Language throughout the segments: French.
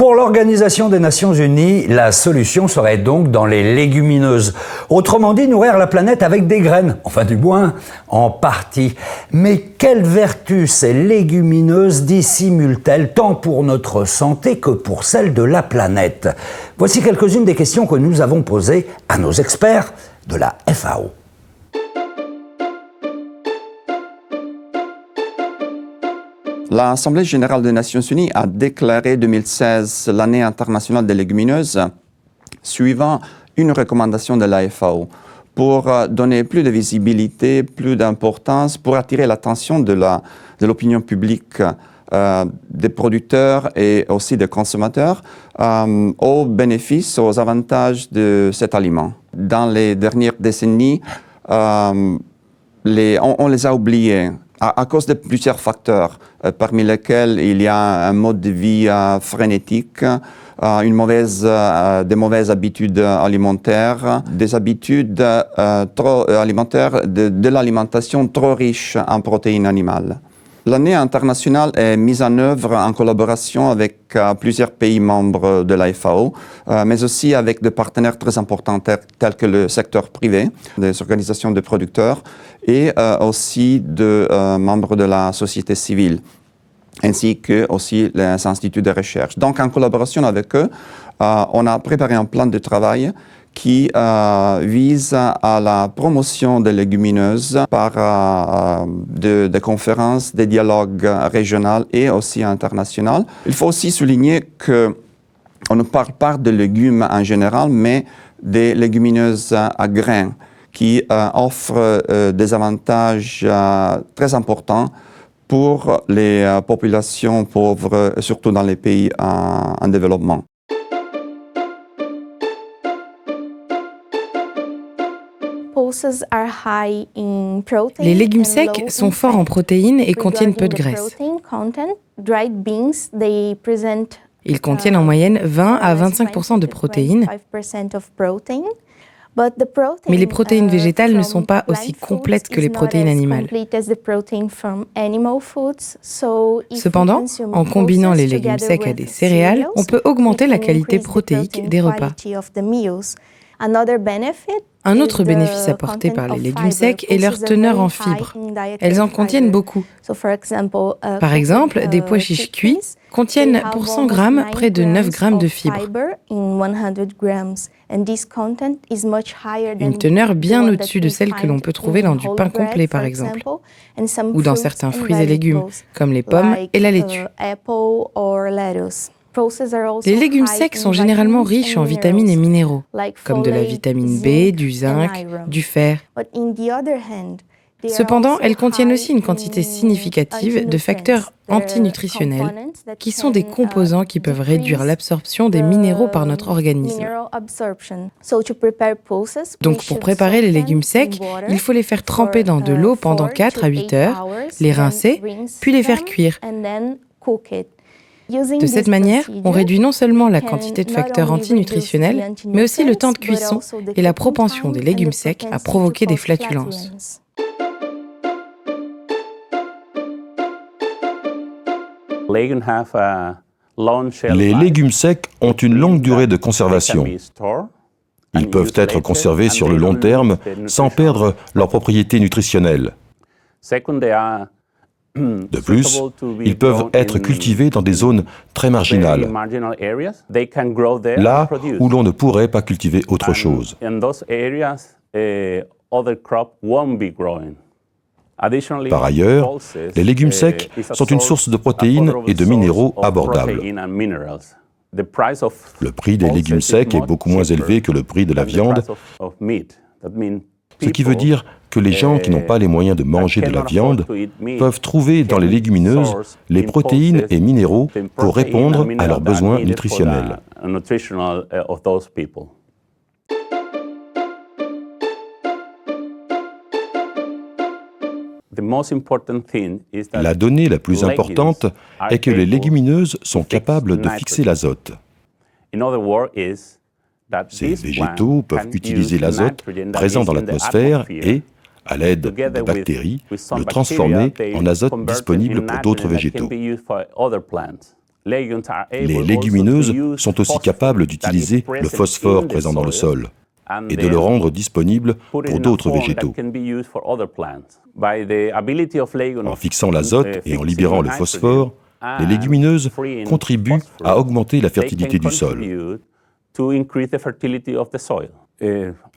Pour l'Organisation des Nations Unies, la solution serait donc dans les légumineuses. Autrement dit, nourrir la planète avec des graines, enfin du moins en partie. Mais quelles vertus ces légumineuses dissimulent-elles tant pour notre santé que pour celle de la planète? Voici quelques-unes des questions que nous avons posées à nos experts de la FAO. L'Assemblée générale des Nations unies a déclaré 2016 l'année internationale des légumineuses, suivant une recommandation de la FAO, pour donner plus de visibilité, plus d'importance, pour attirer l'attention de l'opinion publique, des producteurs et aussi des consommateurs aux bénéfices, aux avantages de cet aliment. Dans les dernières décennies, on les a oubliés à cause de plusieurs facteurs, parmi lesquels il y a un mode de vie frénétique, des mauvaises habitudes alimentaires, des habitudes alimentaires, de l'alimentation trop riche en protéines animales. L'année internationale est mise en œuvre en collaboration avec plusieurs pays membres de la FAO, mais aussi avec des partenaires très importants tels que le secteur privé, des organisations de producteurs et aussi de membres de la société civile, ainsi que aussi les instituts de recherche. Donc, en collaboration avec eux, on a préparé un plan de travail qui vise à la promotion des légumineuses par des conférences, des dialogues régionaux et aussi internationaux. Il faut aussi souligner qu'on ne parle pas de légumes en général, mais des légumineuses à grains qui offrent des avantages très importants pour les populations pauvres, surtout dans les pays en développement. Les légumes secs sont forts en protéines et contiennent peu de graisse. Ils contiennent en moyenne 20 à 25% de protéines, mais les protéines végétales ne sont pas aussi complètes que les protéines animales. Cependant, en combinant les légumes secs à des céréales, on peut augmenter la qualité protéique des repas. Un autre bénéfice apporté par les légumes secs est leur teneur en fibres. Elles en contiennent beaucoup. Par exemple, des pois chiches cuits contiennent pour 100 grammes près de 9 grammes de fibres. Une teneur bien au-dessus de celle que l'on peut trouver dans du pain complet, par exemple, ou dans certains fruits et légumes, comme les pommes et la laitue. Les légumes secs sont généralement riches en vitamines et minéraux, comme de la vitamine B, du zinc, du fer. Cependant, elles contiennent aussi une quantité significative de facteurs antinutritionnels, qui sont des composants qui peuvent réduire l'absorption des minéraux par notre organisme. Donc, pour préparer les légumes secs, il faut les faire tremper dans de l'eau pendant 4 à 8 heures, les rincer, puis les faire cuire. De cette manière, on réduit non seulement la quantité de facteurs antinutritionnels, mais aussi le temps de cuisson et la propension des légumes secs à provoquer des flatulences. Les légumes secs ont une longue durée de conservation. Ils peuvent être conservés sur le long terme sans perdre leurs propriétés nutritionnelles. De plus, ils peuvent être cultivés dans des zones très marginales, là où l'on ne pourrait pas cultiver autre chose. Par ailleurs, les légumes secs sont une source de protéines et de minéraux abordables. Le prix des légumes secs est beaucoup moins élevé que le prix de la viande, ce qui veut dire que les gens qui n'ont pas les moyens de manger de la viande peuvent trouver dans les légumineuses les protéines et minéraux pour répondre à leurs besoins nutritionnels. La donnée la plus importante est que les légumineuses sont capables de fixer l'azote. Ces végétaux peuvent utiliser l'azote présent dans l'atmosphère et, à l'aide de bactéries, le transformer en azote disponible pour d'autres végétaux. Les légumineuses sont aussi capables d'utiliser le phosphore présent dans le sol et de le rendre disponible pour d'autres végétaux. En fixant l'azote et en libérant le phosphore, les légumineuses contribuent à augmenter la fertilité du sol.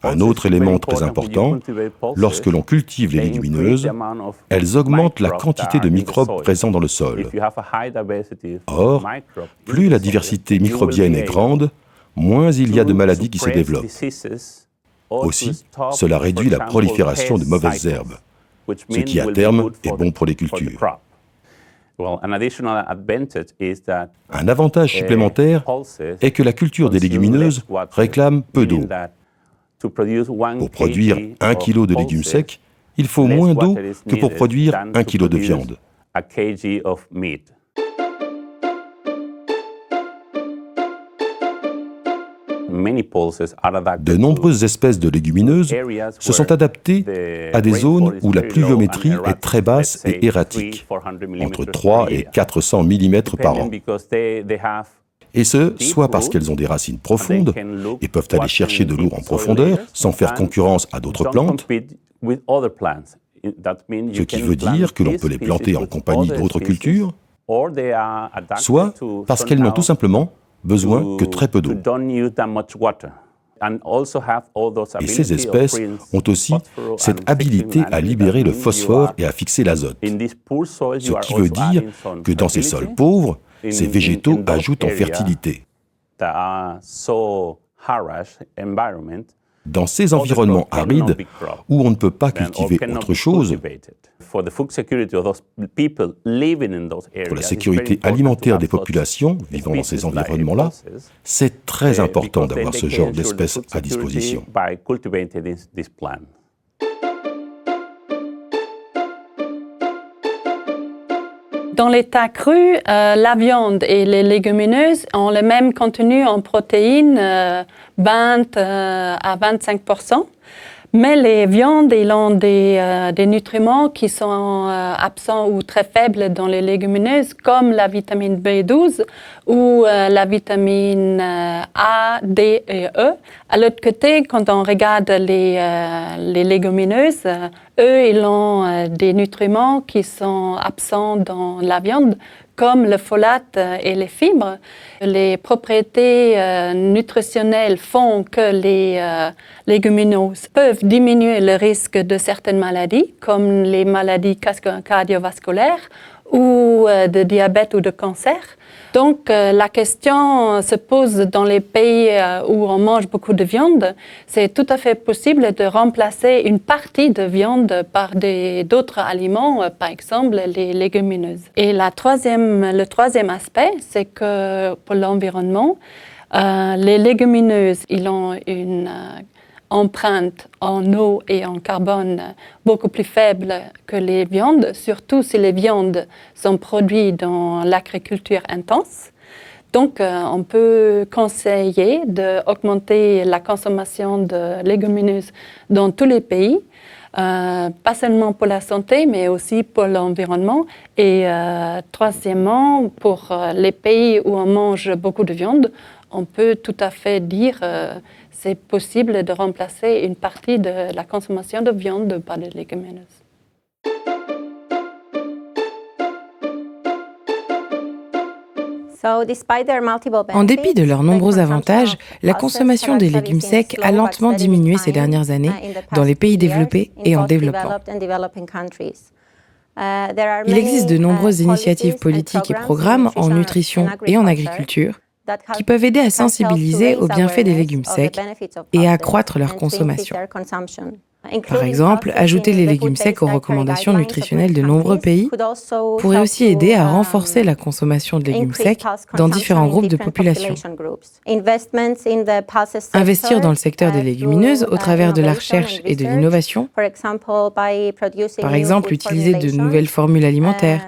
Un autre élément très important, lorsque l'on cultive les légumineuses, elles augmentent la quantité de microbes présents dans le sol. Or, plus la diversité microbienne est grande, moins il y a de maladies qui se développent. Aussi, cela réduit la prolifération de mauvaises herbes, ce qui à terme est bon pour les cultures. Un avantage supplémentaire est que la culture des légumineuses réclame peu d'eau. Pour produire 1 kg de légumes secs, il faut moins d'eau que pour produire 1 kg de viande. De nombreuses espèces de légumineuses se sont adaptées à des zones où la pluviométrie est très basse et erratique, entre 3 et 400 mm par an. Et ce, soit parce qu'elles ont des racines profondes et peuvent aller chercher de l'eau en profondeur sans faire concurrence à d'autres plantes, ce qui veut dire que l'on peut les planter en compagnie d'autres cultures, soit parce qu'elles n'ont tout simplement besoin que très peu d'eau. Et ces espèces ont aussi cette habilité à libérer le phosphore et à fixer l'azote, ce qui veut dire que dans ces sols pauvres, ces végétaux ajoutent en fertilité. Dans ces environnements arides, où on ne peut pas cultiver autre chose, pour la sécurité alimentaire des populations vivant dans ces environnements-là, c'est très important d'avoir ce genre d'espèces à disposition. Dans l'état cru, la viande et les légumineuses ont le même contenu en protéines, 20 à 25%. Mais les viandes, ils ont des nutriments qui sont absents ou très faibles dans les légumineuses, comme la vitamine B12 ou la vitamine A, D et E. À l'autre côté, quand on regarde les légumineuses, eux, ils ont des nutriments qui sont absents dans la viande, comme le folate et les fibres. Les propriétés nutritionnelles font que les légumineuses peuvent diminuer le risque de certaines maladies, comme les maladies cardiovasculaires ou de diabète ou de cancer. Donc, la question se pose dans les pays où on mange beaucoup de viande. C'est tout à fait possible de remplacer une partie de viande par d'autres aliments, par exemple les légumineuses. Et le troisième aspect, c'est que pour l'environnement, les légumineuses, ils ont une empreinte en eau et en carbone beaucoup plus faible que les viandes, surtout si les viandes sont produites dans l'agriculture intense. Donc, on peut conseiller d'augmenter la consommation de légumineuses dans tous les pays, pas seulement pour la santé, mais aussi pour l'environnement. Et troisièmement, pour les pays où on mange beaucoup de viande, on peut tout à fait dire c'est possible de remplacer une partie de la consommation de viande par des légumineuses. En dépit de leurs nombreux avantages, la consommation des légumes secs a lentement diminué ces dernières années dans les pays développés et en développement. Il existe de nombreuses initiatives politiques et programmes en nutrition et en agriculture qui peuvent aider à sensibiliser aux bienfaits des légumes secs et à accroître leur consommation. Par exemple, ajouter les légumes secs aux recommandations nutritionnelles de nombreux pays pourrait aussi aider à renforcer la consommation de légumes secs dans différents groupes de population. Investir dans le secteur des légumineuses au travers de la recherche et de l'innovation, par exemple utiliser de nouvelles formules alimentaires,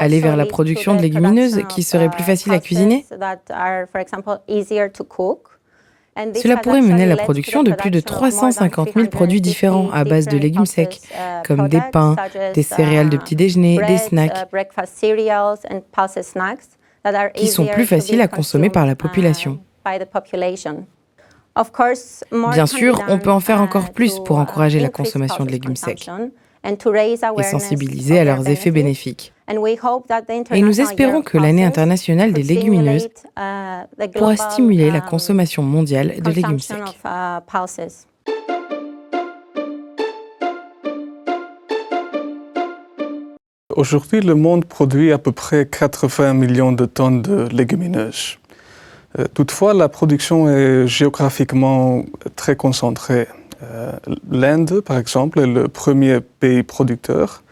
aller vers la production de légumineuses qui seraient plus faciles à cuisiner. Cela pourrait mener à la production de plus de 350 000 produits différents à base de légumes secs, comme des pains, des céréales de petit déjeuner, des snacks. qui sont plus faciles à consommer par la population. Bien sûr, on peut en faire encore plus pour encourager la consommation de légumes secs et sensibiliser à leurs effets bénéfiques. Et nous espérons que l'année internationale des légumineuses pourra stimuler la consommation mondiale de légumes secs. Aujourd'hui, le monde produit à peu près 80 millions de tonnes de légumineuses. Toutefois, la production est géographiquement très concentrée. L'Inde, par exemple, est le premier pays producteur,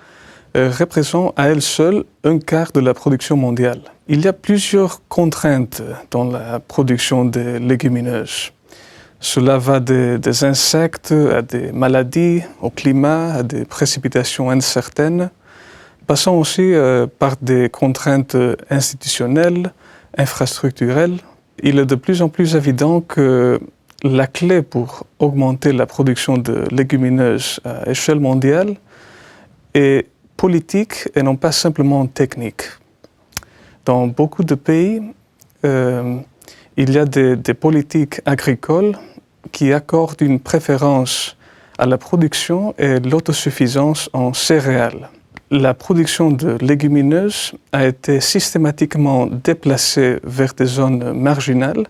représente à elle seule un quart de la production mondiale. Il y a plusieurs contraintes dans la production des légumineuses. Cela va des insectes à des maladies, au climat, à des précipitations incertaines, passant aussi par des contraintes institutionnelles, infrastructurelles. Il est de plus en plus évident que la clé pour augmenter la production de légumineuses à échelle mondiale est politique et non pas simplement technique. Dans beaucoup de pays, il y a des politiques agricoles qui accordent une préférence à la production et l'autosuffisance en céréales. La production de légumineuses a été systématiquement déplacée vers des zones marginales,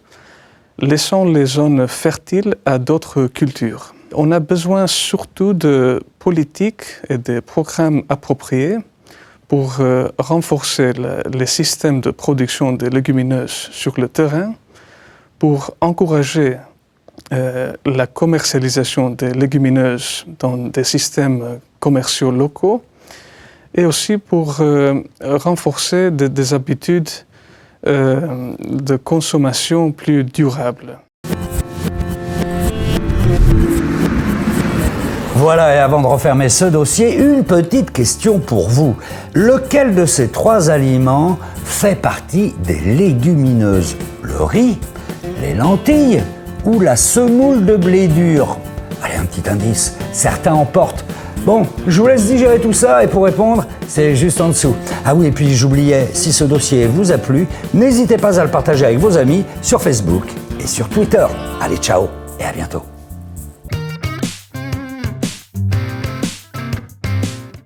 laissant les zones fertiles à d'autres cultures. On a besoin surtout de politiques et de programmes appropriés pour renforcer les systèmes de production de légumineuses sur le terrain, pour encourager la commercialisation des légumineuses dans des systèmes commerciaux locaux et aussi pour renforcer des habitudes de consommation plus durables. Voilà, et avant de refermer ce dossier, une petite question pour vous. Lequel de ces trois aliments fait partie des légumineuses? Le riz, les lentilles ou la semoule de blé dur? Allez, un petit indice, certains en portent. Bon, je vous laisse digérer tout ça et pour répondre, c'est juste en dessous. Ah oui, et puis j'oubliais, si ce dossier vous a plu, n'hésitez pas à le partager avec vos amis sur Facebook et sur Twitter. Allez, ciao et à bientôt.